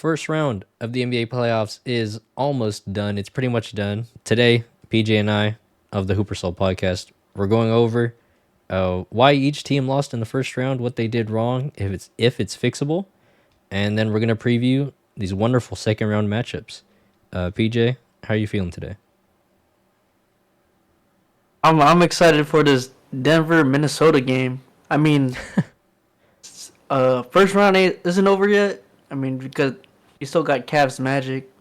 first round of the NBA playoffs is almost done. It's pretty much done. Today, PJ and I of the Hooper Soul podcast, we're going over why each team lost in the first round, what they did wrong, if it's fixable, and then we're gonna preview these wonderful second round matchups. PJ, how are you feeling today? I'm excited for this Denver Minnesota game. I mean, first round isn't over yet. I mean, because you still got Cavs Magic,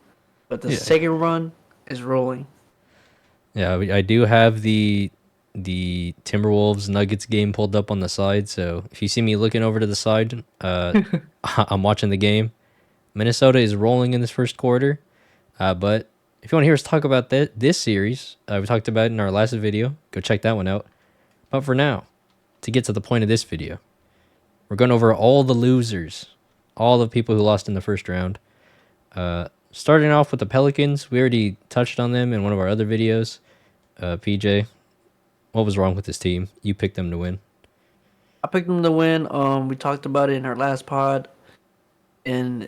but the Yeah, second run is rolling. yeah. I do have the Timberwolves Nuggets game pulled up on the side, so if you see me looking over to the side, I'm watching the game. Minnesota is rolling in this first quarter. But if you want to hear us talk about this series, we talked about it in our last video. Go check that one out. But for now, to get to the point of this video, we're going over all the losers, all the people who lost in the first round. Starting off with the Pelicans, we already touched on them in one of our other videos. PJ, what was wrong with this team? You picked them to win. I picked them to win. We talked about it in our last pod, and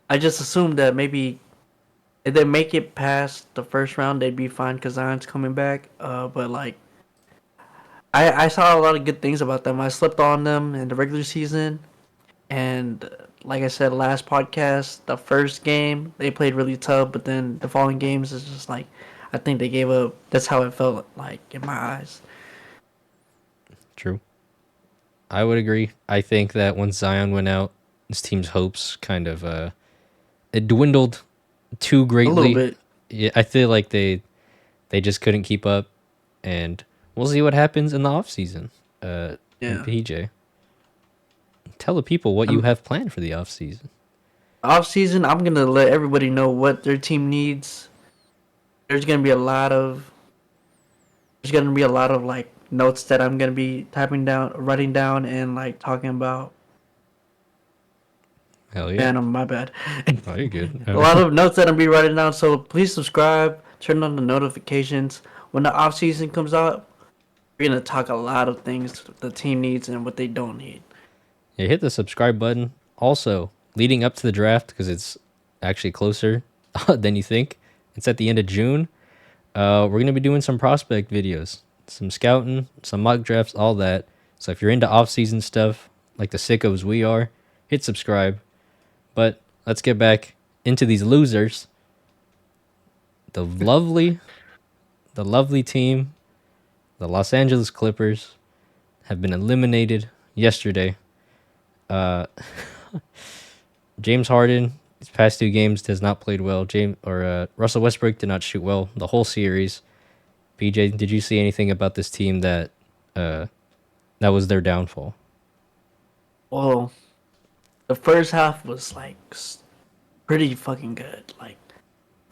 I just assumed that maybe if they make it past the first round, they'd be fine because Zion's coming back. But like, I saw a lot of good things about them. I slept on them in the regular season. And like I said last podcast, the first game they played really tough, but then the following games is just like I think they gave up. That's how it felt like in my eyes. True. I would agree. I think that once Zion went out, this team's hopes kind of it dwindled too A little greatly. bit. Yeah, I feel like they just couldn't keep up, and we'll see what happens in the off season. And Yeah. PJ, tell the people what you I'm have planned for the off season. off season. I'm gonna let everybody know what their team needs. There's gonna be a lot of there's gonna be a lot of like notes that I'm gonna be writing down, and like talking about. Hell yeah! Man, my bad. Oh, you're good. A lot of notes that I'm be writing down. So please subscribe, turn on the notifications. When the off season comes out, we're gonna talk a lot of things the team needs and what they don't need. Yeah, hit the subscribe button. Also, leading up to the draft because it's actually closer than you think. It's at the end of June. We're gonna be doing some prospect videos, some scouting, some mock drafts, all that. So if you're into off-season stuff, like the sickos we are, hit subscribe. But let's get back into these losers. The lovely, the lovely team, the Los Angeles Clippers, have been eliminated yesterday. Uh, James Harden, his past two games has not played well. Russell Westbrook did not shoot well the whole series. PJ, did you see anything about this team uh that was their downfall? Well, the first half was like pretty fucking good. Like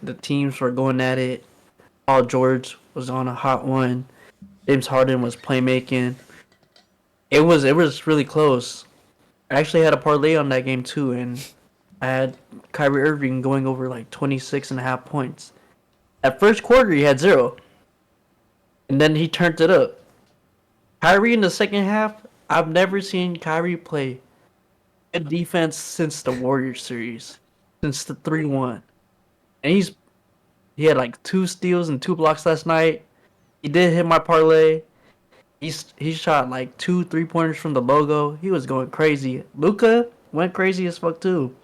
the teams were going at it. Paul George was on a hot one. James Harden was playmaking. It was really close. I actually had a parlay on that game too, and I had Kyrie Irving going over like 26 and a half points. At first quarter, he had zero, and then he turned it up. Kyrie in the second half, I've never seen Kyrie play good defense since the Warriors series, since the 3-1. And he had like two steals and two blocks last night. He did hit my parlay. He shot like two 3-pointers from the logo. He was going crazy. Luca went crazy as fuck too.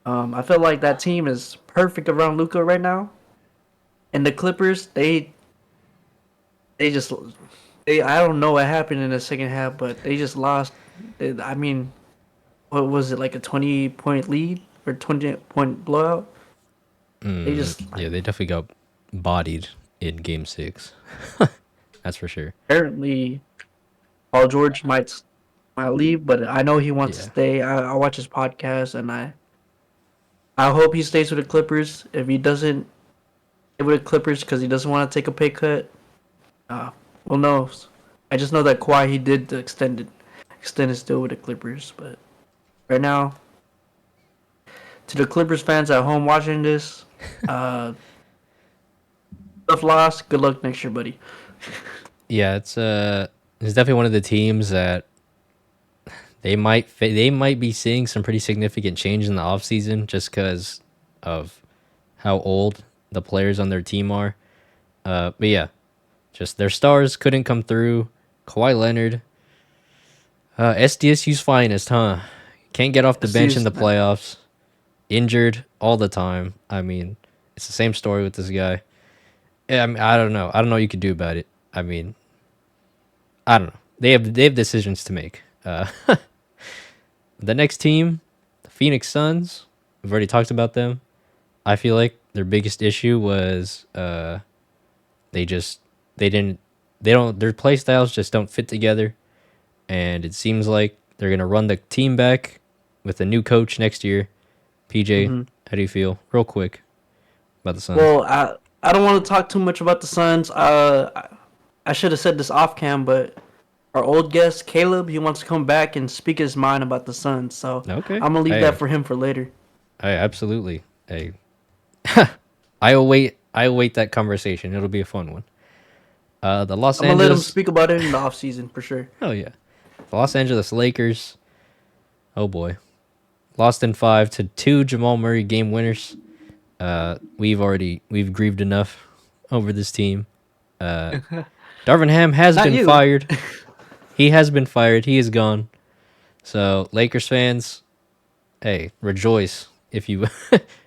I feel like that team is perfect around Luca right now. And the Clippers, they just they I don't know what happened in the second half, but they just lost. I mean, what was it, like a 20-point lead or 20-point blowout? They just Yeah, like they definitely got bodied in Game Six. That's for sure. apparently Paul George might leave, but I know he wants to Yeah, stay. I watch his podcast, and I hope he stays with the Clippers. If he doesn't stay with the Clippers because he doesn't want to take a pay cut, uh, well, no. I just know that Kawhi he did the extend his deal with the Clippers, but right now, to the Clippers fans at home watching this, uh, tough loss. Good luck next year, buddy. yeah. It's definitely one of the teams that they might be seeing some pretty significant change in the offseason just because of how old the players on their team are. But yeah, just their stars couldn't come through. Kawhi Leonard, SDSU's finest, huh? Can't get off the It's bench in just the playoffs. Injured all the time. I mean, it's the same story with this guy. Yeah, I mean, I don't know. I don't know what you could do about it. I mean, I don't know. They have decisions to make. The next team, the Phoenix Suns. We've already talked about them. I feel like their biggest issue was they just they didn't they don't their play styles just don't fit together, and it seems like they're gonna run the team back with a new coach next year. PJ, hmm how do you feel, real quick, about the Suns? Well, I don't want to talk too much about the Suns. I should have said this off cam, but our old guest Caleb, he wants to come back and speak his mind about the Suns. So Okay, I'm gonna leave that hey, for him for later. I absolutely, hey, I await that conversation. It'll be a fun one. The Los I'm gonna let him Angeles, speak about it in the off season for sure. oh yeah, the Los Angeles Lakers. Oh boy, lost in five to two Jamal Murray game winners. We've grieved enough over this team. Uh, Darvin Ham has Not been you. fired. He has been fired. He is gone. So Lakers fans, hey, rejoice if you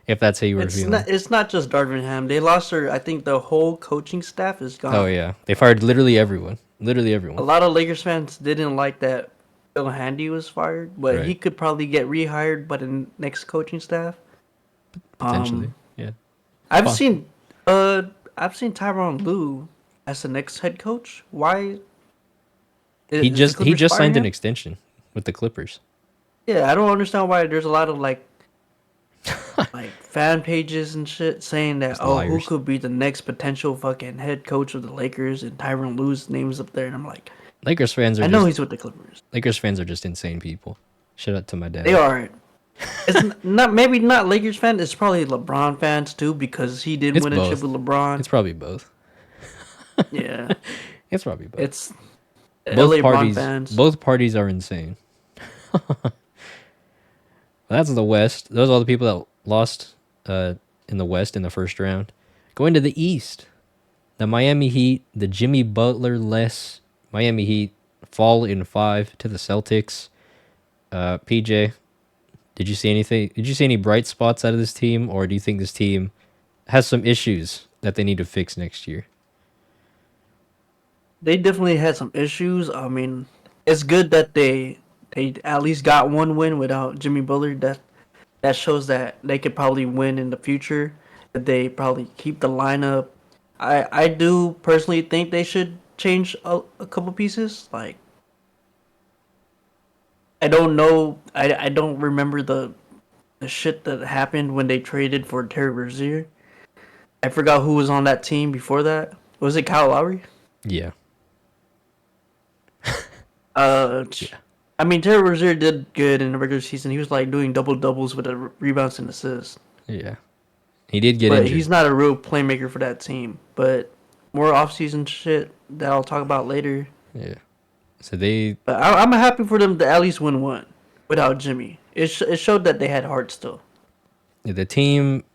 if that's how you were It's feeling. not. It's not just Darvin Ham. They lost their. I think the whole coaching staff is Oh gone. yeah, they fired literally everyone. Literally A everyone. lot of Lakers fans didn't like that Phil Handy was fired, but he Right. could probably get rehired by the next coaching staff. Potentially. Um, Yeah. I've Fun. seen uh I've seen Tyronn Lue as the next head coach. Why is the He Clippers just firing signed an him? extension with the Clippers. Yeah, I don't understand why there's a lot of like fan pages and shit saying that Just who liars. could be the next potential fucking head coach of the Lakers and Tyronn Lue's name's up there and I'm like, Lakers fans are I know just he's with the Clippers. Lakers fans are just insane people. Shout out to my They dad. are. It's not maybe not Lakers fans. It's probably LeBron fans too because he did It's win a chip both. with LeBron. It's probably both. Yeah, It's probably both. it's LA LeBron fans. Both parties are insane. That's the West. Those are all the people that lost in the West in the first round. Going to the East, the Miami Heat, the Jimmy Butler less Miami Heat fall in five to the Celtics. PJ, did you see anything? Did you see any bright spots out of this team, or do you think this team has some issues that they need to fix next year? They definitely had some issues. I mean, it's good that they at least got one win without Jimmy Butler. That shows that they could probably win in the future. That they probably keep the lineup. I do personally think they should change a couple pieces. Like I don't know. I don't remember the shit that happened when they traded for Terry Rozier. I forgot who was on that team before that. Was it Kyle Lowry? Yeah, Uh, yeah, I mean Terry Rozier did good in the regular season. He was like doing double doubles with the rebounds and assists. yeah. He did get But injured. he's not a real playmaker for that team. But more off-season shit that I'll talk about later. Yeah. So they But I'm happy for them to at least win one without Jimmy. It showed that they had heart still. the team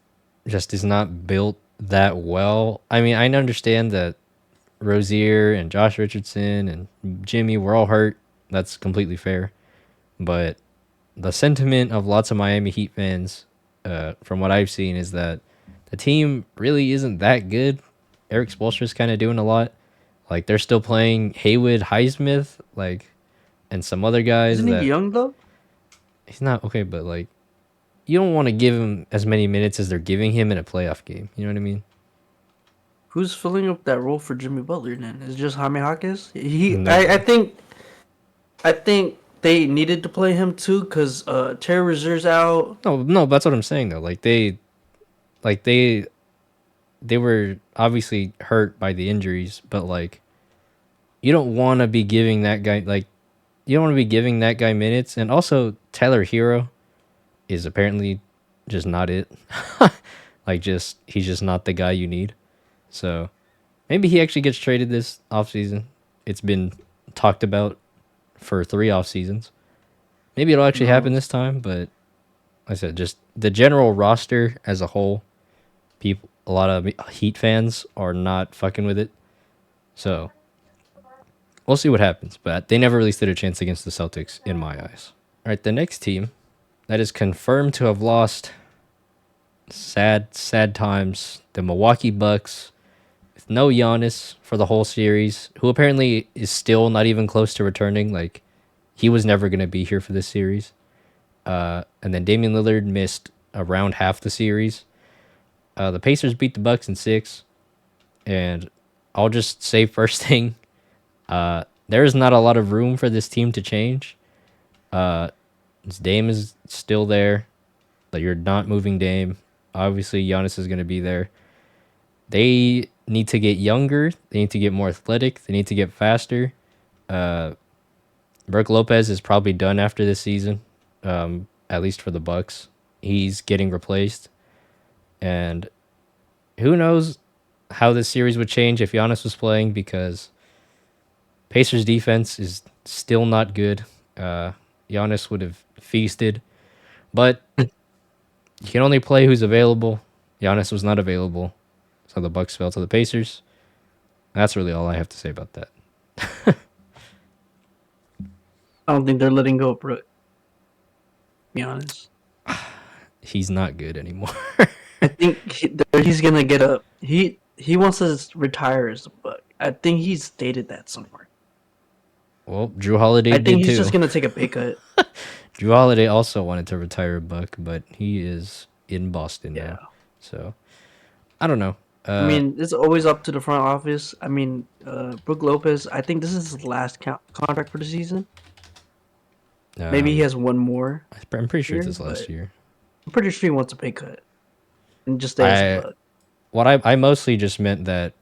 just is not built that well. I mean, I understand that Rozier and Josh Richardson and Jimmy were all hurt. That's completely fair. But the sentiment of lots of Miami Heat fans, from what I've seen, is that the team really isn't that good. Eric Spoelstra's kind of doing a lot. Like they're still playing Haywood Highsmith, like, and some other guys Isn't he that young though? he's not okay. But like, you don't want to give him as many minutes as they're giving him in a playoff game. You know what I mean? Who's filling up that role for Jimmy Butler then? Is it just Jaime Jaquez? I Nobody. think they needed to play him too because Terry Rozier's out. No, no, that's what I'm saying though. Like they were obviously hurt by the injuries, but like you don't want to be giving that guy you don't want to be giving that guy minutes. And also Tyler Hero is apparently just not it. Like just he's just not the guy you need. So maybe he actually gets traded this offseason. It's been talked about for 3 off seasons. Maybe it'll actually happen No, this time, but like I said, just the general roster as a whole, people, a lot of Heat fans are not fucking with it. So we'll see what happens. But they never really stood a chance against the Celtics in my eyes. All right, the next team that is confirmed to have lost, sad, sad times, the Milwaukee Bucks, with no Giannis for the whole series, who apparently is still not even close to returning. Like, he was never going to be here for this series. And then Damian Lillard missed around half the series. The Pacers beat the Bucks in 6, and I'll just say first thing, there is not a lot of room for this team to change. Dame is still there. Like, you're not moving Dame. Obviously, Giannis is going to be there. They need to get younger. They need to get more athletic. They need to get faster. Brook Lopez is probably done after this season, at least for the Bucks. He's getting replaced, and who knows how this series would change if Giannis was playing, because Pacers defense is still not good. Giannis would have feasted, but you can only play who's available. Giannis was not available, so the Bucks fell to the Pacers. That's really all I have to say about that. I don't think they're letting go of Brook. To be honest, He's not good anymore. I think he's gonna get up. He wants to retire as a Buck. I think he's stated that somewhere. Well, Drew Holiday I think did he's too. just gonna take a pay cut. Drew Holiday also wanted to retire a Buck, but he is in Boston Yeah. now. So I don't know. I mean, it's always up to the front office. I mean, Brook Lopez, I think this is his last contract for the season. Maybe he Um, has one more I'm pretty sure it's year, his last but year. I'm pretty sure he wants a pay cut and just stay as a I Buck. what I mostly just meant that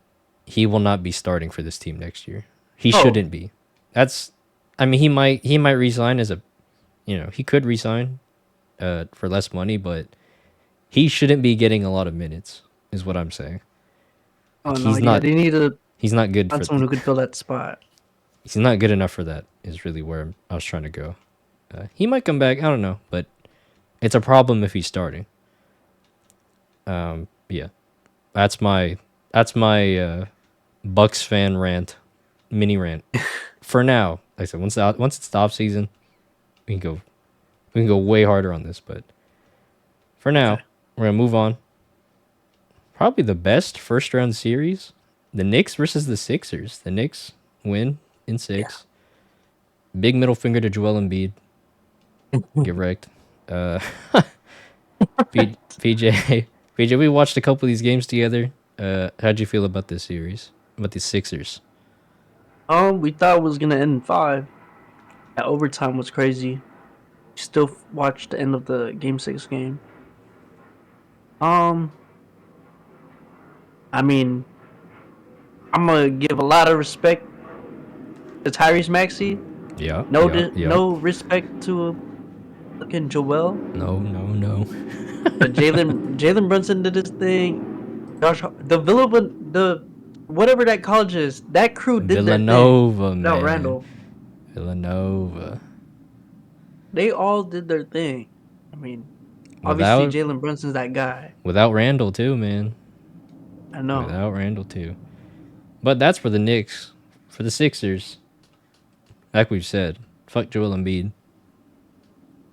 he will not be starting for this team next year. He Oh, shouldn't be. That's I mean he might resign as a he could resign for less money, but he shouldn't be getting a lot of minutes is what I'm saying. oh Like no, yeah, they need to he's not good find for someone who could fill that spot. he's not good enough for that is really where I was trying to go. He might come back, I don't know, but it's a problem if he's starting. Yeah. That's my Bucks fan rant, mini rant. For now, like I said, once it's the off season, we can go we can go way harder on this. But for now, Okay. we're gonna move on. Probably the best first round series, the Knicks versus the Sixers. The Knicks win in Yeah. 6. Big middle finger to Joel Embiid. Get wrecked. Uh, PJ, PJ, we watched a couple of these games together. How'd you feel about this series? About the Sixers? We thought it was gonna end in 5. That overtime was crazy. Still watched the end of the Game 6 game. Um, I mean, I'm gonna give a lot of respect to Tyrese Maxey. Yeah, No, yeah, yeah. no respect to fucking Joel. No, no, no. But Jalen Brunson did his thing. The whatever that college is, that crew did their thing. Villanova, Without man. Randall, Villanova. they all did their thing. I mean, obviously Without Jalen Brunson's that guy. without Randall too, man. I know. Without Randall too. But that's for the Knicks. For the Sixers, like we've said, fuck Joel Embiid.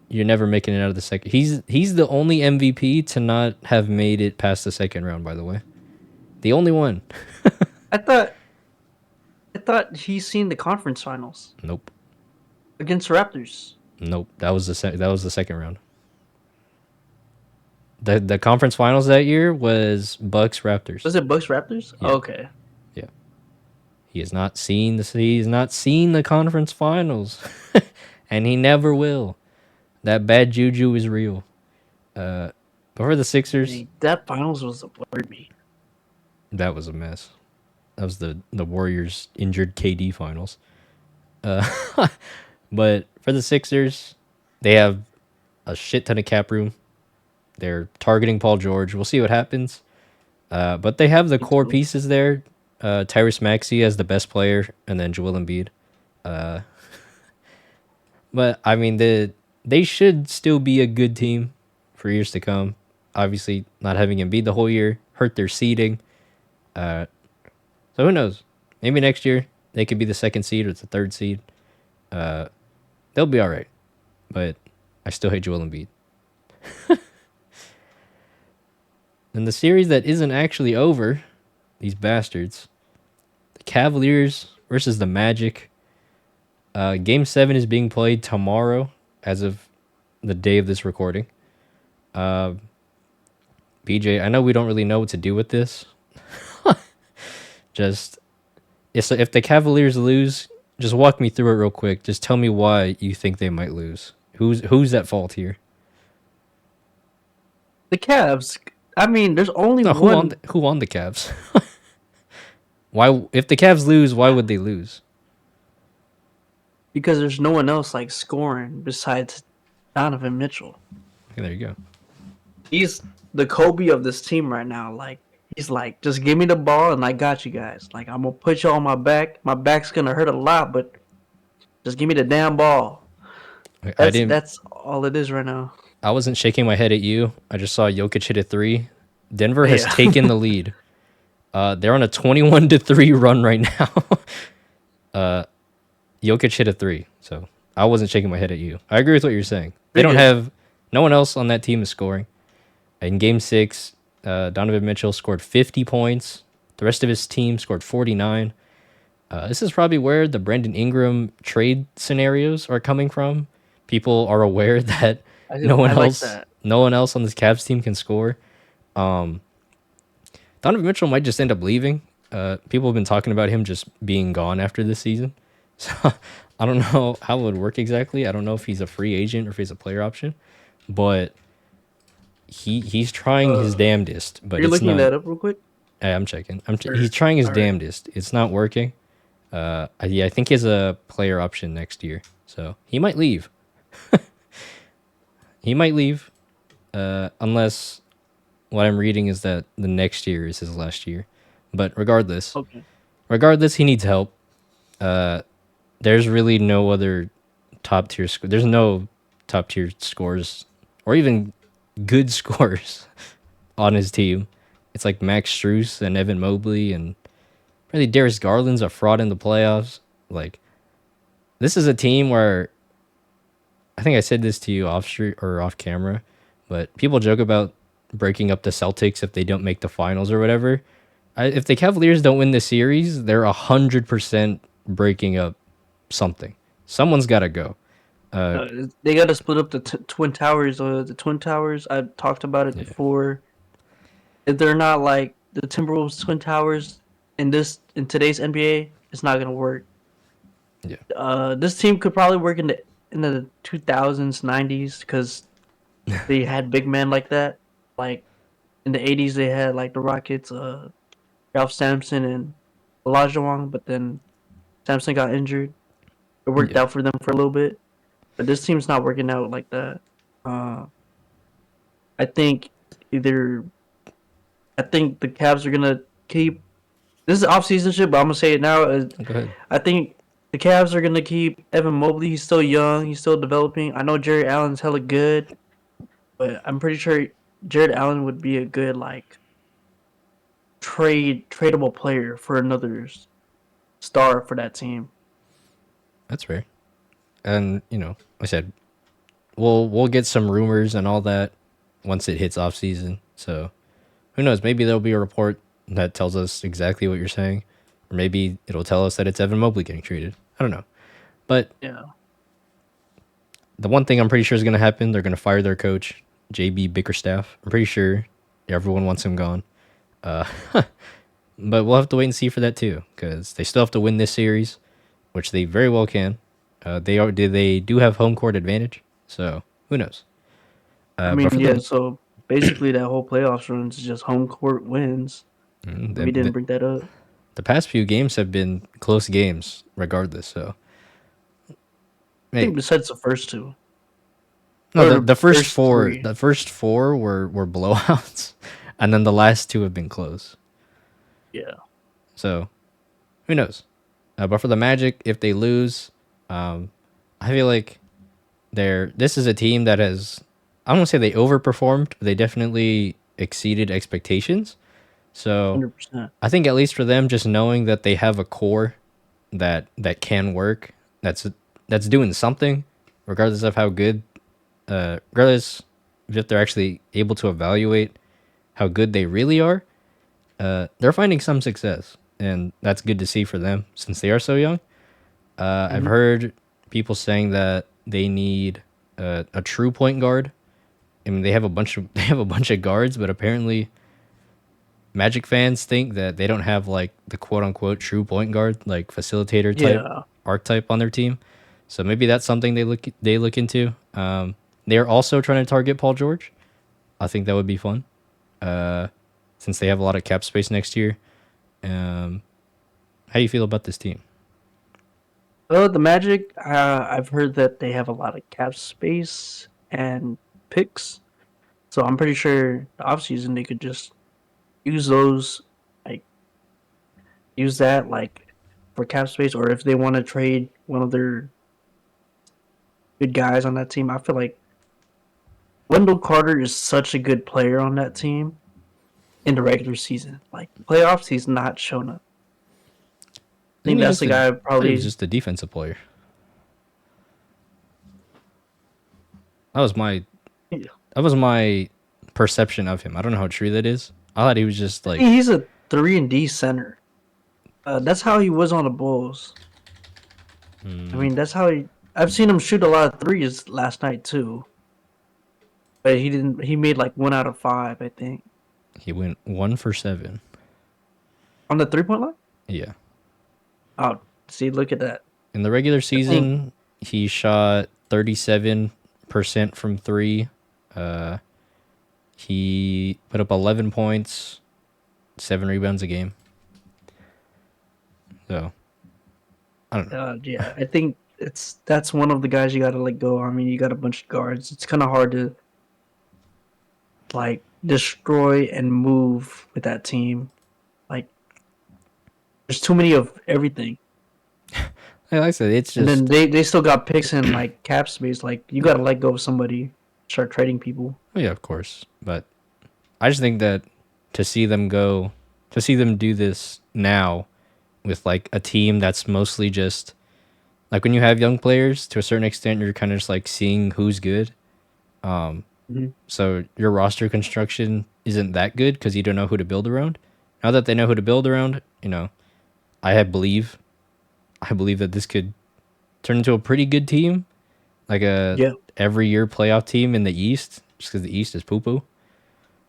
You're never making it out of the second. He's the only MVP to not have made it past the second round. By the way, the only one. I thought I thought he's seen the conference finals Nope, against Raptors. nope. That was the second round. The conference finals that year was Bucks Raptors. Was it Bucks Raptors? Yeah, Okay. yeah. He has not seen the conference finals, and he never will. That bad juju is real. But for the Sixers, Dang, that finals was a blur to me. that was a mess. That was the Warriors injured KD finals. Uh, but for the Sixers, they have a shit ton of cap room. They're targeting Paul George. We'll see what happens. But they have the Me core too. pieces there. Tyrese Maxey as the best player, and then Joel Embiid. But I mean they should still be a good team for years to come. Obviously, not having Embiid the whole year hurt their seeding. Uh, so who knows? Maybe next year they could be the second seed or the third seed. Uh, they'll be all right. But I still hate Joel Embiid. And the series that isn't actually over, these bastards, the Cavaliers versus the Magic. Game 7 is being played tomorrow as of the day of this recording. Uh, BJ, I know we don't really know what to do with this. Just if the Cavaliers lose, just walk me through it real quick. Just tell me why you think they might lose. Who's at fault here? The Cavs. I mean, there's only No, one who on the Cavs? Why if the Cavs lose, why would they lose? because there's no one else like scoring besides Donovan Mitchell. Okay, there you go. He's the Kobe of this team right now. Like he's like, just give me the ball and I got you guys. Like I'm gonna put you on my back. My back's gonna hurt a lot, but just give me the damn ball. I didn't. That's all it is right now. I wasn't shaking my head at you. I just saw Jokic hit a three. Denver has Yeah. taken the lead. They're on a 21-3 run right now. Jokic hit a three, so I wasn't shaking my head at you. I agree with what you're saying. They don't Yeah. have no one else on that team is scoring. In Game 6, Donovan Mitchell scored 50 points. The rest of his team scored 49. This is probably where the Brandon Ingram trade scenarios are coming from. People are aware that I like that. no one else on this Cavs team can score. Donovan Mitchell might just end up leaving. People have been talking about him just being gone after this season. So I don't know how it would work exactly. I don't know if he's a free agent or if he's a player option, but he's trying his damnedest. But You're it's looking not. that up real quick? Hey, I'm checking. Or, He's trying his all right. damnedest. It's not working. Yeah, I think he has a player option next year, so he might leave. He might leave, unless what I'm reading is that the next year is his last year. But Okay. regardless, he needs help. There's really no other top tier. There's no top tier scores or even good scores on his team. It's like Max Strus and Evan Mobley, and really Darius Garland's a fraud in the playoffs. Like this is a team where I think I said this to you off street or off camera, but people joke about breaking up the Celtics if they don't make the finals or whatever. If the Cavaliers don't win the series, they're 100% breaking up something. Someone's got to go. They got to split up the Twin Towers. The Twin Towers, I talked about it Yeah, before. If they're not like the Timberwolves Twin Towers in today's NBA, it's not gonna work. yeah, This team could probably work in the 2000s, 90s because they had big men like that. Like in the 80s, they had like the Rockets, Ralph Sampson and Olajuwon, but then Sampson got injured. It worked yeah. out for them for a little bit, but this team's not working out like that. Uh, I think either I think the Cavs are gonna keep. This is off season shit, but I'm gonna say it now. Go ahead. I think the Cavs are gonna keep Evan Mobley. He's still young. He's still developing. I know Jared Allen's hella good, but I'm pretty sure Jared Allen would be a good like tradable player for another star for that team. That's fair. And like I said, we'll get some rumors and all that once it hits off season. So who knows? Maybe there'll be a report that tells us exactly what you're saying, or maybe it'll tell us that it's Evan Mobley getting traded. I don't know. But Yeah, the one thing I'm pretty sure is going to happen, they're going to fire their coach, JB Bickerstaff. I'm pretty sure everyone wants him gone. Uh, but we'll have to wait and see for that too, because they still have to win this series, which they very well can. They do have home court advantage, so who knows? I But mean, for yeah. the So basically, that whole playoffs run is just home court wins. We didn't the, bring that up. the past few games have been close games, regardless. So I think hey, besides the first two no, or the, the the first first four, three. the first four were blowouts, and then the last two have been close. Yeah, So who knows? But for the Magic, if they lose, I feel like This is a team that has, I don't want to say they overperformed, but they definitely exceeded expectations. So 100%. I think at least for them, just knowing that they have a core that can work, that's doing something, regardless of how good, regardless if they're actually able to evaluate how good they really are, they're finding some success, and that's good to see for them since they are so young. I've Hmm. heard people saying that they need a true point guard. I mean, they have a bunch of they have a bunch of guards, but apparently Magic fans think that they don't have like the quote unquote true point guard, like facilitator type Yeah. archetype on their team. So maybe that's something they look into. They're also trying to target Paul George. I think that would be fun, since they have a lot of cap space next year. Um, how do you feel about this team? The Magic, I've heard that they have a lot of cap space and picks. So I'm pretty sure the offseason they could just use those, like, use that, like, for cap space, or if they want to trade one of their good guys on that team. I feel like Wendell Carter is such a good player on that team in the regular season. Like, playoffs, he's not shown up. I I think think he's that's just the a, guy I thought he was probably. just a defensive player. That was my that was my perception of him. I don't know how true that is. I thought he was just I like, think he's a 3-and-D center. That's how he was on the Bulls. I mean, that's how he. I've seen him shoot a lot of threes last night too, but he didn't. He made like 1 out of 5, I think, he went 1 for 7. on the 3-point line. Yeah. Oh, see, look at that. In the regular I think, season, he shot 37% from three. Uh, he put up 11 points, 7 rebounds a game. So I don't know. yeah, I think that's one of the guys you got to let go. I mean, you got a bunch of guards. It's kind of hard to like destroy and move with that team. Like, there's too many of everything. Like I said, it's And then just, they still got picks in like cap space. Like, you got to let go of somebody, start trading people. oh yeah, of course. But I just think that to see them go, to see them do this now with like a team that's mostly just like when you have young players to a certain extent, you're kind of just like seeing who's good. Mhm. So your roster construction isn't that good because you don't know who to build around. Now that they know who to build around, I believe, I believe that this could turn into a pretty good team, like a Yeah. every year playoff team in the East, just because the East is poo poo.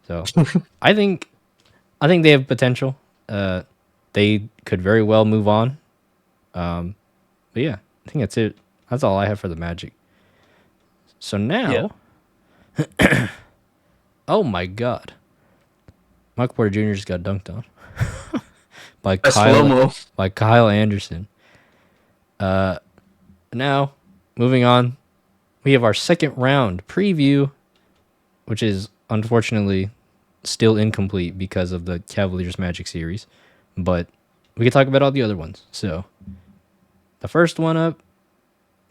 So I think I think they have potential. Uh, they could very well move on. But yeah, I think that's it. That's all I have for the Magic. So Yeah. now, oh my God, Michael Porter Jr. just got dunked on by A slow Kyle mo. by Kyle Anderson. Now, moving on, we have our second round preview, which is unfortunately still incomplete because of the Cavaliers Magic series, but we can talk about all the other ones. So the first one up,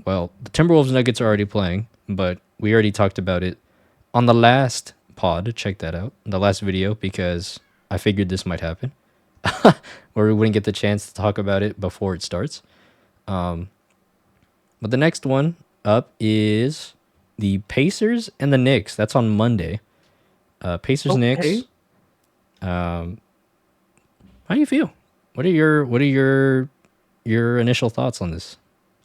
well, the Timberwolves Nuggets are already playing, but we already talked about it on the last pod. Check that out, the last video, because I figured this might happen, where we wouldn't get the chance to talk about it before it starts. But the next one up is the Pacers and the Knicks. That's on Monday. Pacers Knicks. Okay. How do you feel? What are your initial thoughts on this?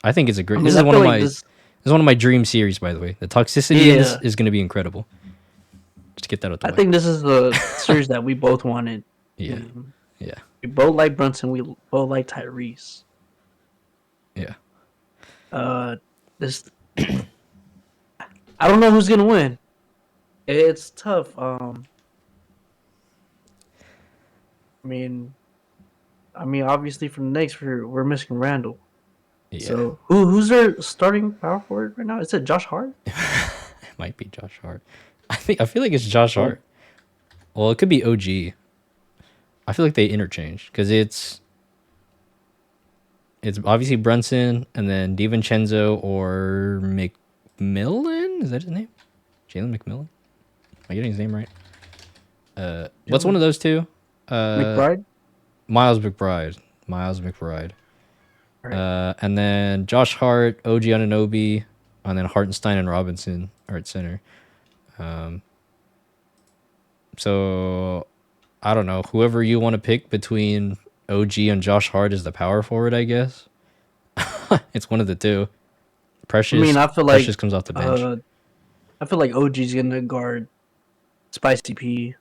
I think it's a I great. This mean, is I one feel of like my. This this. is one of my dream series, by the way. The toxicity in this Yeah. is going to be incredible. Just get that out the I way. think this is the series that we both wanted. Yeah, Mhm. yeah, We both like Brunson. We both like Tyrese. yeah. Uh, this. I don't know who's gonna win. It's tough. I mean, obviously from the Knicks, we're missing Randall. Yeah, So who's their starting power forward right now? Is it Josh Hart? it might be Josh Hart. I feel like it's Josh Oh, Hart. Well, it could be OG. I feel like they interchange because it's obviously Brunson and then DiVincenzo or McMillan. Is that his name? Jalen McMillan. Am I getting his name right? What's one Jalen of those two? McBride. Miles McBride. Miles McBride. All right. And then Josh Hart, OG Anunoby, and then Hartenstein and Robinson are at center. So I don't know. Whoever you want to pick between OG and Josh Hart is the power forward, I guess. It's one of the two. I mean, Precious I feel like Precious comes off the bench. uh, I feel like OG's gonna guard Spicy P.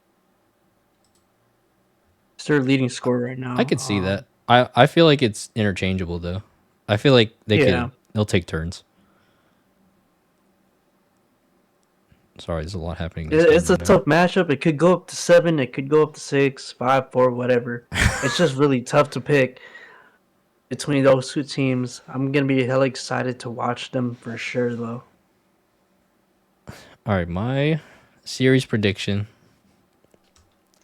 He's their leading scorer right I now. could see that. I feel like it's interchangeable though. I feel like Yeah, they'll take turns. Sorry, there's a lot happening in this game it's a right now. tough matchup. It could go up to 7. It could go up to 6, 5, 4, whatever. It's just really tough to pick between those two teams. I'm gonna be hella excited to watch them for sure, though. All right, my series prediction.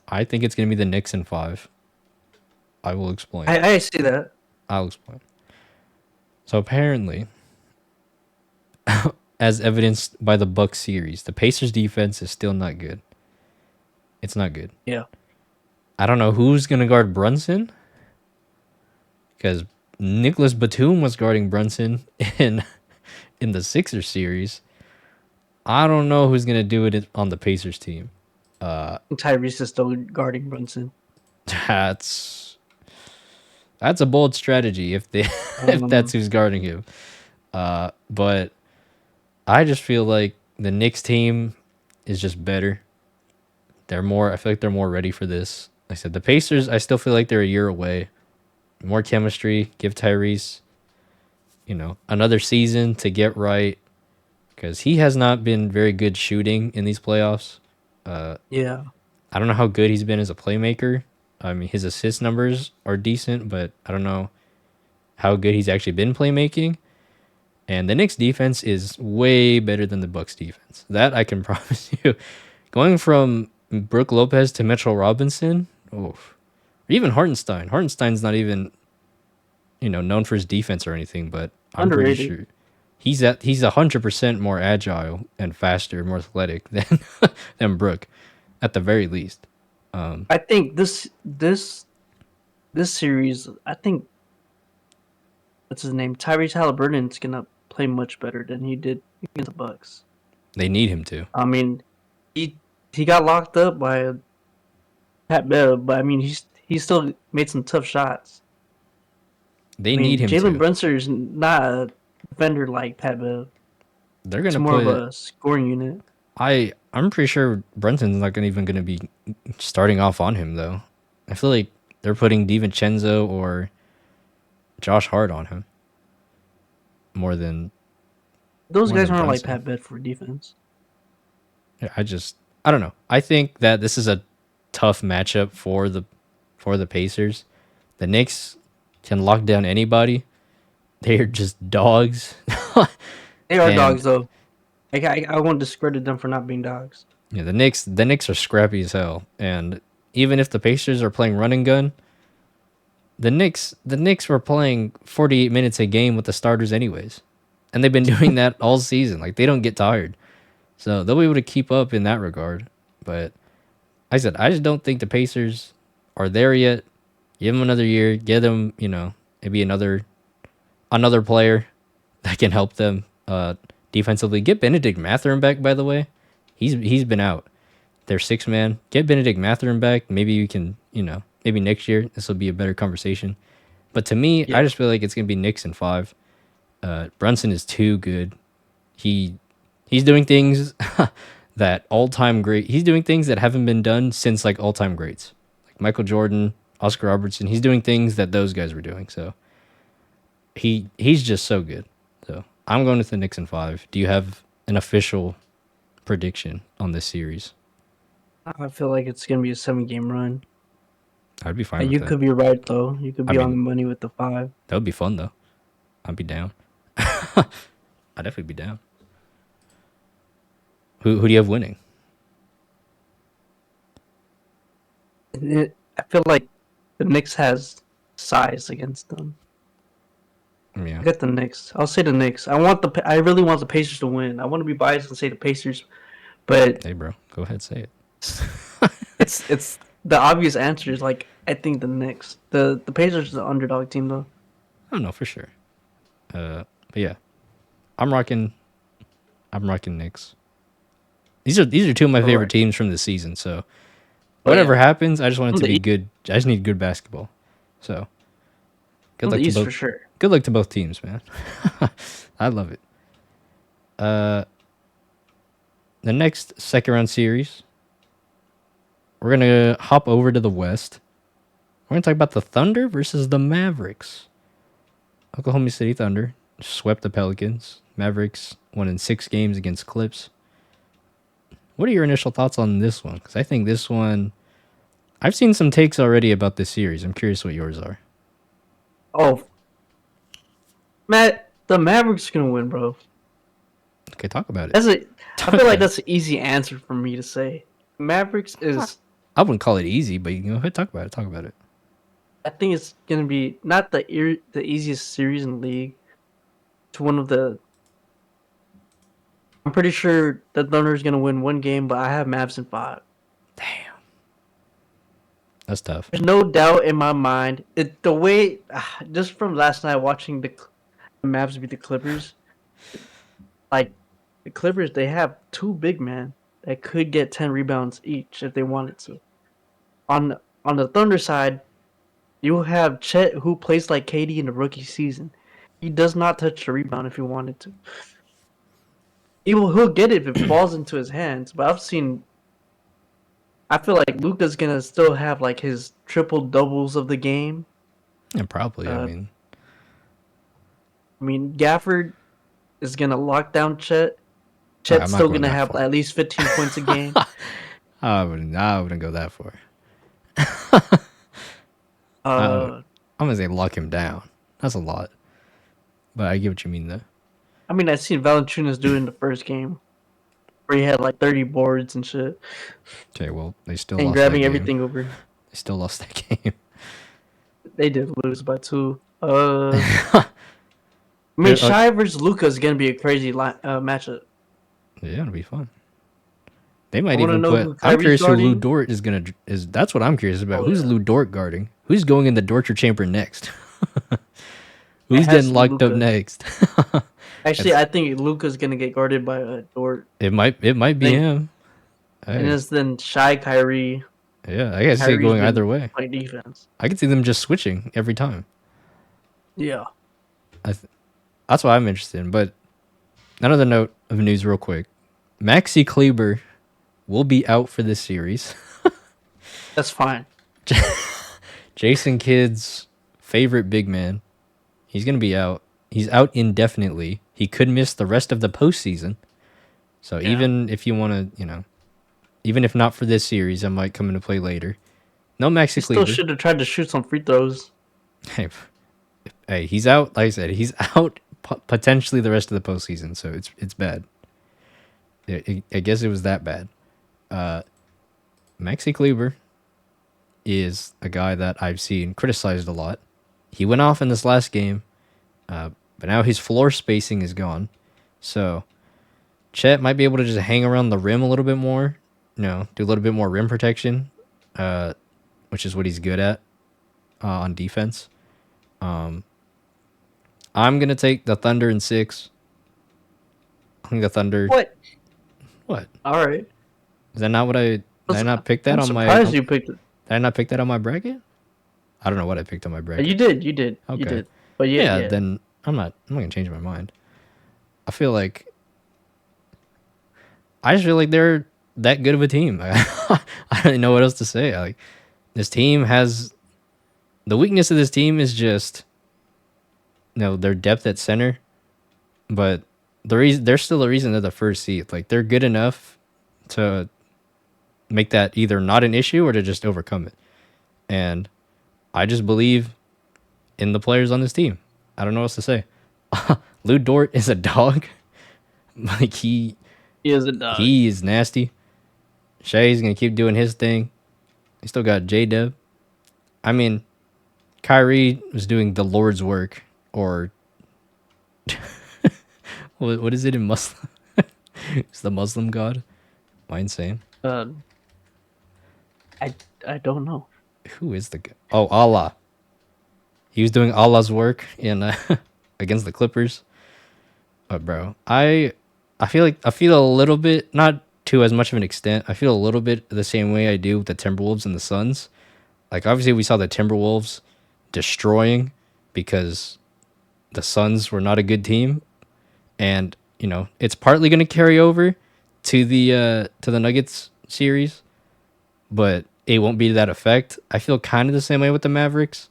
I think it's gonna be the Knicks in 5. I will explain. I see that. I'll explain. So apparently, as evidenced by the Bucks series, the Pacers defense is still not good. It's not good. Yeah, I don't know who's gonna guard Brunson because Nicholas Batum was guarding Brunson in the Sixers series. I don't know who's gonna do it on the Pacers team. Tyrese is still guarding Brunson. That's that's a bold strategy if they if that's Um, who's guarding him. But I just feel like the Knicks team is just better. They're more. I feel like they're more ready for this. Like I said, the Pacers. I still feel like they're a year away. More chemistry. Give Tyrese, another season to get right because he has not been very good shooting in these playoffs. yeah, I don't know how good he's been as a playmaker. I mean, his assist numbers are decent, but I don't know how good he's actually been playmaking. And the Knicks defense is way better than the Bucks defense. That I can promise you. Going from Brooke Lopez to Mitchell Robinson, oof. Or even Hartenstein. Hartenstein's not even, known for his defense or anything, but I'm pretty underrated. sure he's 100% more agile and faster, more athletic than than Brooke, at the very least. I think this series. I think what's his name? Tyrese Halliburton's gonna play much better than he did against the Bucks. They need him to. I mean, he he got locked up by Pat Bev, but I mean he still made some tough shots. They I need mean, him Jalen to. Brunson's not a defender like Pat Bev. They're He's gonna more of put. a scoring unit. I'm pretty sure Brunson's not even gonna be starting off on him though. I feel like they're putting DiVincenzo or Josh Hart on him more than Those more guys than aren't like Brunson. Pat Bev for defense. Yeah, I don't know. I think that this is a tough matchup for the Pacers. The Knicks can lock down anybody. They're just dogs. They are And dogs though. I won't discredit them for not being dogs. yeah, the Knicks are scrappy as hell. And even if the Pacers are playing run and gun, the Knicks were playing 48 minutes a game with the starters anyways. And they've been doing that all season. Like they don't get tired. So they'll be able to keep up in that regard. But like I said, I just don't think the Pacers are there yet. Give them another year. Get them, maybe another player that can help them defensively. Get Benedict Mathurin back, by the way. He's been out. Their six man. Get Benedict Mathurin back. Maybe you can, maybe next year this will be a better conversation. But to me, I Yeah. just feel like it's gonna be Knicks in 5. Brunson is too good. He he's doing things that all time great. He's doing things that haven't been done since like all time greats, like Michael Jordan, Oscar Robertson. He's doing things that those guys were doing. So he's just so good. So I'm going with the Knicks in 5. Do you have an official prediction on this series? I feel like it's gonna be a 7 game run. I'd be fine with You that. could be right though. You could I be on the mean, money with the 5. that would be fun though. I'd be down. I'd definitely be down. Who do you have winning? I feel like the Knicks has size against them. Yeah. I got the Knicks. I'll say the Knicks. I really want the Pacers to win. I want to be biased and say the Pacers, but Hey, bro. Go ahead, say it. it's the obvious answer is like I think the Knicks. The Pacers is the underdog team though. I don't know for sure. But yeah, I'm rocking. I'm rocking Knicks. These are two of my favorite Correct. teams from the season. So Oh whatever yeah, happens, I just want it from to the be East, good. I just need good basketball. So good from the luck to East both. for sure. Good luck to both teams, man. I love it. Uh, the next second round series, we're gonna hop over to the West. We're gonna talk about the Thunder versus the Mavericks. Oklahoma City Thunder swept the Pelicans. Mavericks won in 6 games against Clips. What are your initial thoughts on this one? Because I think this one, I've seen some takes already about this series. I'm curious what yours are. Oh, Matt, the Mavericks gonna win, bro. Okay, talk about it. That's a. I Talk feel like about it. that's an easy answer for me to say. Mavericks is. I wouldn't call it easy, but you can go ahead, talk about it. Talk about it. I think it's gonna be not the easiest series in the league. It's one of the. I'm pretty sure the Thunder is gonna win one game, but I have Mavs in five. Damn, that's tough. There's no doubt in my mind. The way just from last night watching the Mavs beat the Clippers, like the Clippers, they have two big men that could get 10 rebounds each if they wanted to. On the Thunder side, you have Chet who plays like KD in the rookie season. He does not touch the rebound if he wanted to. He'll get it if it falls into his hands. But I feel like Luka's gonna still have like his triple doubles of the game. And probably, I Uh, mean, I mean Gafford is gonna lock down Chet. okay, Chet's I'm not still going gonna that have far. at least 15 points a game. I wouldn't go that far. I, I'm Uh, gonna say lock him down. That's a lot, but I get what you mean though. I mean I seen Valanciunas do it in the first game where he had like 30 boards and shit Okay, well, they still and lost that grabbing game. everything over. They still lost that game. They did lose by two. I mean, Uh, Shai versus Luca is gonna be a crazy matchup. yeah, it'll be fun. They I might want to even know put. who I'm Kyrie's curious who Lou guarding. Dort is gonna is. That's what I'm curious about. Oh Who's yeah, Lou Dort guarding? Who's going in the torture chamber next? it Who's has getting to be locked up Luca. next? Actually, it's I think Luca's gonna get guarded by Dort. it might be Then him. and Hey, it's then Shy Kyrie. yeah, I guess see it Kyrie's going been either way. playing defense. I could see them just switching every time. Yeah. I th- that's what I'm interested in. But another note of news, real quick: Maxi Kleber will be out for this series. That's fine. Jason Kidd's favorite big man. He's gonna be out. He's out indefinitely. He could miss the rest of the postseason. So Yeah. even if you want to, even if not for this series, I might come into play later. No He Maxi still Kleber. should have tried to shoot some free throws. Hey, hey, he's out. Like I said, he's out potentially the rest of the postseason. So it's bad. I guess it was that bad. Maxi Kleber is a guy that I've seen criticized a lot. He went off in this last game, but now his floor spacing is gone. So Chet might be able to just hang around the rim a little bit more. Do a little bit more rim protection, which is what he's good at on defense. I'm gonna take the Thunder in 6. I think the Thunder. What? What All right. is that? Not what I? Did I not pick that I'm on my? surprised Did you picked it. I not pick that on my bracket? I don't know what I picked on my bracket. You did. You did. You Okay. did. But yeah, Yeah, yeah. then I'm not gonna change my mind. I feel like I just feel like they're that good of a team. I don't know what else to say. Like this team has the weakness of this team is just their depth at center, but there's still a reason they're the first seed. Like they're good enough to make that either not an issue or to just overcome it. And I just believe in the players on this team. I don't know what else to say. Lou Dort is a dog. Like He is a dog. he is nasty. Shay's gonna keep doing his thing. He still got J Dub. I mean, Kyrie was doing the Lord's work, or What is it in Muslim? It's the Muslim god. Am I insane? Uh, I I don't know. Who is the god? Oh, Allah. He was doing Allah's work in against the Clippers. Bro, I feel a little bit, not to as much of an extent. I feel a little bit the same way I do with the Timberwolves and the Suns. Like obviously we saw the Timberwolves destroying because the Suns were not a good team, and it's partly going to carry over to the Nuggets series, but it won't be to that effect. I feel kind of the same way with the Mavericks.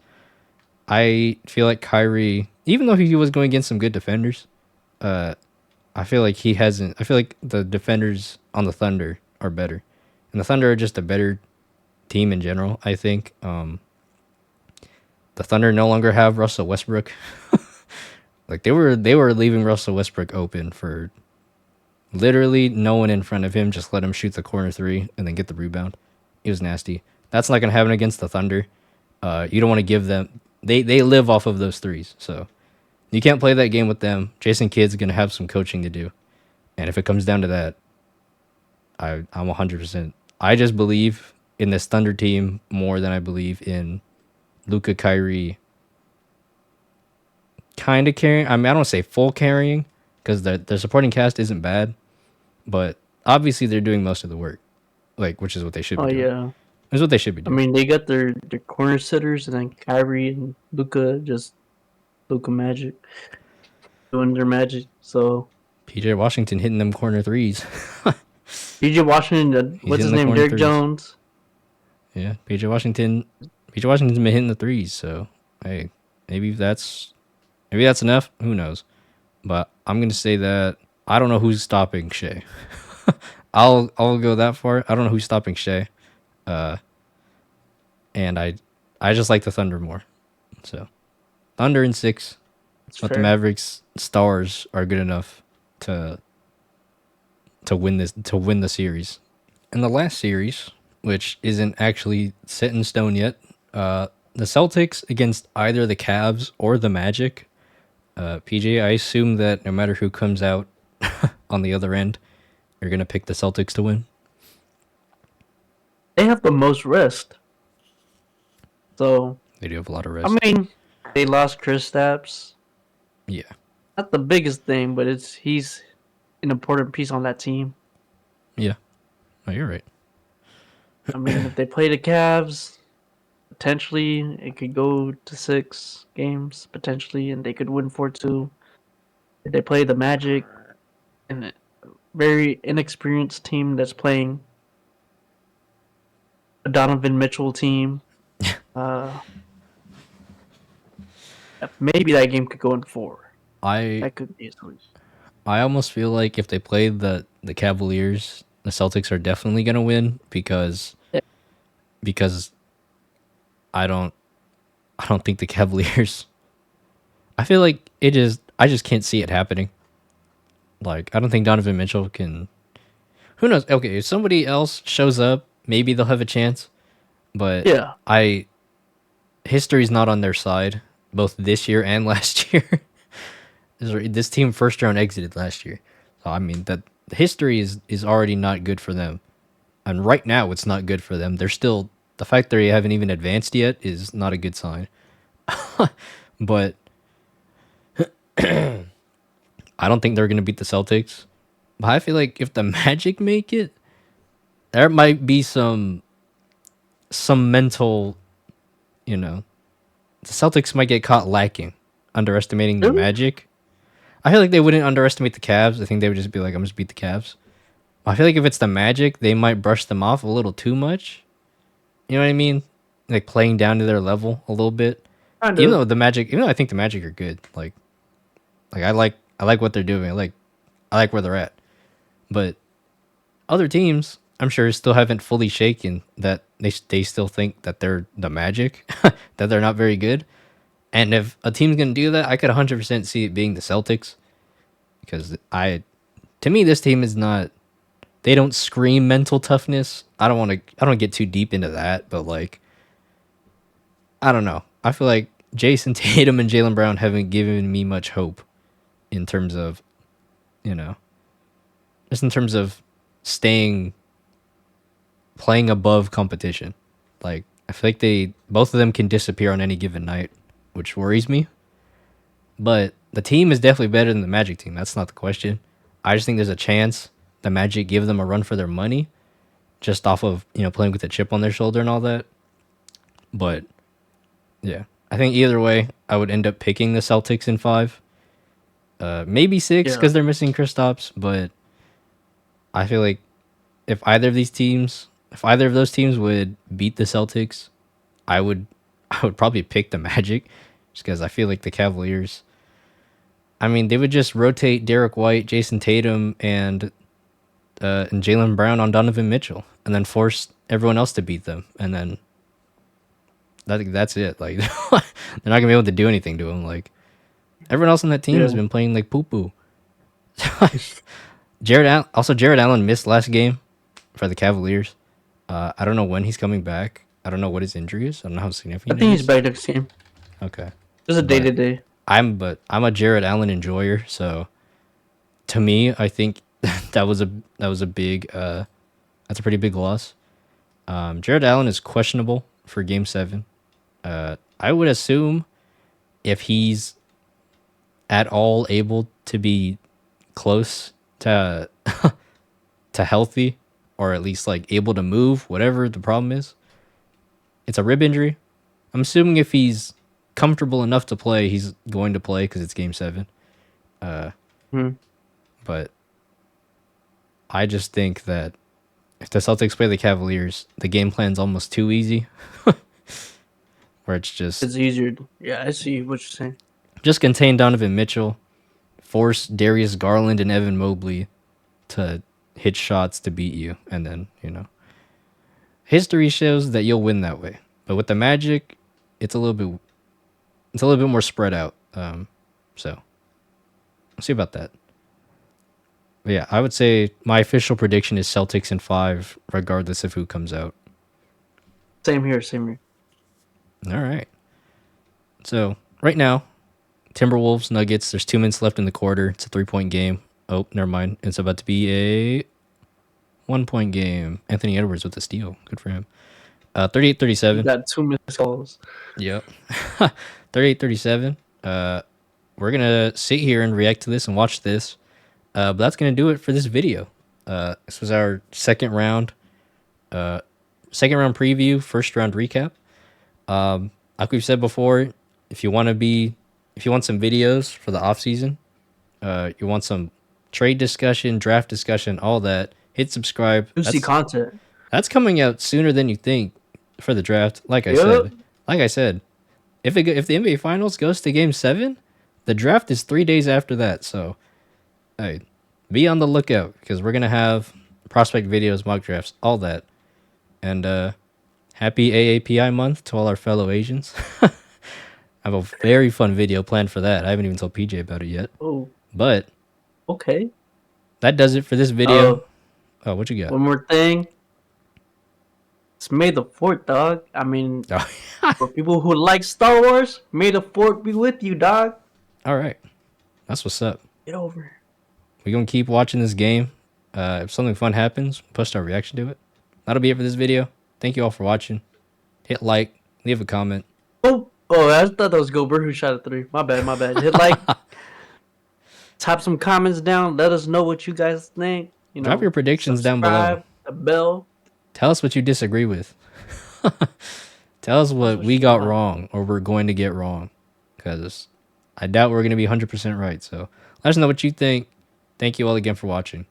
I feel like Kyrie, even though he was going against some good defenders, I feel like he hasn't. I feel like the defenders on the Thunder are better, and the Thunder are just a better team in general. I think the Thunder no longer have Russell Westbrook. Like they were leaving Russell Westbrook open for literally no one in front of him. Just let him shoot the corner three and then get the rebound. It was nasty. That's not gonna happen against the Thunder. You don't want to give them. They live off of those threes, so you can't play that game with them. Jason Kidd's gonna have some coaching to do, and if it comes down to that, I'm 100%. I just believe in this Thunder team more than I believe in Luka Kyrie kind of carrying. I mean, I don't say full carrying because the supporting cast isn't bad, but obviously they're doing most of the work, like which is what they should be Oh doing. yeah. That's what they should be I doing. mean, they got their corner sitters, and then Kyrie and Luca, just Luca magic, doing their magic. So PJ Washington hitting them corner threes. PJ Washington, He's what's hitting his the name? corner Derek threes. Jones. Yeah, PJ Washington. PJ Washington's been hitting the threes, so hey, maybe that's enough. Who knows? But I'm gonna say that I don't know who's stopping Shea. I'll go that far. I don't know who's stopping Shea. And I just like the Thunder more. So Thunder in 6, That's but the fair. Mavericks stars are good enough to win the series. And the last series, which isn't actually set in stone yet, the Celtics against either the Cavs or the Magic. PJ, I assume that no matter who comes out on the other end, you're gonna pick the Celtics to win. They have the most rest. So They do have a lot of I rest. mean, they lost Chris Stapps. Yeah, Not the biggest thing, but he's an important piece on that team. yeah. Oh, you're right. I mean, if they play the Cavs, potentially it could go to 6 games potentially, and they could win 4-2. If they play the Magic, and a very inexperienced team that's playing a Donovan Mitchell team, uh, maybe that game could go in 4. I That could be a solution. I almost feel like if they play the Cavaliers, the Celtics are definitely gonna win Yeah, because I don't I don't think the Cavaliers. I feel like I just can't see it happening. Like I don't think Donovan Mitchell can. Who knows? Okay, if somebody else shows up, maybe they'll have a chance. But yeah, I history's not on their side, both this year and last year. This team first round exited last year, so I mean that history is already not good for them, and right now it's not good for them. They're still the fact that they haven't even advanced yet is not a good sign. But I don't think they're gonna beat the Celtics. But I feel like if the Magic make it, there might be some mental, you know, the Celtics might get caught lacking, underestimating the really. Magic. I feel like they wouldn't underestimate the Cavs. I think they would just be like, I'm just beat the Cavs. I feel like if it's the Magic, they might brush them off a little too much. You know what I mean? Like playing down to their level a little bit. Kind of. Even though I think the Magic are good. Like I like what they're doing. I like where they're at. But other teams, I'm sure, still haven't fully shaken that they still think that they're the Magic, that they're not very good. And if a team's gonna do that, I could 100% see it being the Celtics because to me, this team is not. They don't scream mental toughness. I don't get too deep into that, but like, I don't know. I feel like Jason Tatum and Jalen Brown haven't given me much hope in terms of, you know, just in terms of staying playing above competition. Like I feel like they both of them can disappear on any given night, which worries me. But the team is definitely better than the Magic team. That's not the question. I just think there's a chance the Magic give them a run for their money just off of, playing with a chip on their shoulder and all that. But yeah, I think either way, I would end up picking the Celtics in 5. Maybe 6 Yeah. because they're missing Kristaps, but I feel like if either of those teams would beat the Celtics, I would I would probably pick the Magic just because I feel like the Cavaliers. I mean, they would just rotate Derek White, Jason Tatum, and Jalen Brown on Donovan Mitchell, and then force everyone else to beat them, and then that's it. Like they're not gonna be able to do anything to him. Like everyone else on that team has Yeah. been playing like poo poo. Jared Allen missed last game for the Cavaliers. I don't know when he's coming back. I don't know what his injury is. I don't know how I significant it think he's is. back next game. Okay, Just a day but to day. I'm a Jared Allen enjoyer, so to me, I think that was a big that's a pretty big loss. Jared Allen is questionable for Game 7. I would assume if he's at all able to be close to to healthy, or at least like able to move, whatever the problem is, it's a rib injury. I'm assuming if he's comfortable enough to play, he's going to play because it's Game 7. Hmm. But I just think that if the Celtics play the Cavaliers, the game plan's almost too easy, where it's It's easier. Yeah, I see what you're saying. just contain Donovan Mitchell, force Darius Garland and Evan Mobley to hit shots to beat you, and then history shows that you'll win that way. But with the Magic, it's a little bit more spread out. So we'll see about that. But yeah, I would say my official prediction is Celtics in 5, regardless of who comes out. Same here. Same here. All right. So right now, Timberwolves Nuggets. There's 2 minutes left in the quarter. It's a 3-point game. Oh, never mind. It's about to be a 1-point game. Anthony Edwards with the steal. Good for him. 38-37. Got 2 missed calls. Yep. 38-37. We're going to sit here and react to this and watch this. But that's going to do it for this video. This was our second round preview, first round recap. Like we've said before, if you want some videos for the off season, you want some trade discussion, draft discussion, all that, hit subscribe. Juicy content. That's coming out sooner than you think for the draft. Like I said, if the NBA Finals goes to Game 7, the draft is 3 days after that. So, hey, be on the lookout because we're gonna have prospect videos, mock drafts, all that. And happy AAPI month to all our fellow Asians. I have a very fun video planned for that. I haven't even told PJ about it yet. Oh, But okay. that does it for this video. Oh, what you got? One more thing. It's May the 4th, dog. I mean, Oh, for people who like Star Wars, May the 4th be with you, dog. all right. That's what's up. Get over. We're going to keep watching this game. If something fun happens, post our reaction to it. That'll be it for this video. Thank you all for watching. Hit like, leave a comment. Oh, I thought that was Gilbert who shot a 3. My bad. Hit like. Type some comments down. Let us know what you guys think. Drop your predictions down below. The bell. Tell us what you disagree with. Tell us what we got wrong or we're going to get wrong. Because I doubt we're going to be 100% right. So let us know what you think. Thank you all again for watching.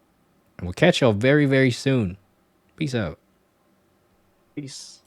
And we'll catch y'all very, very soon. Peace out. Peace.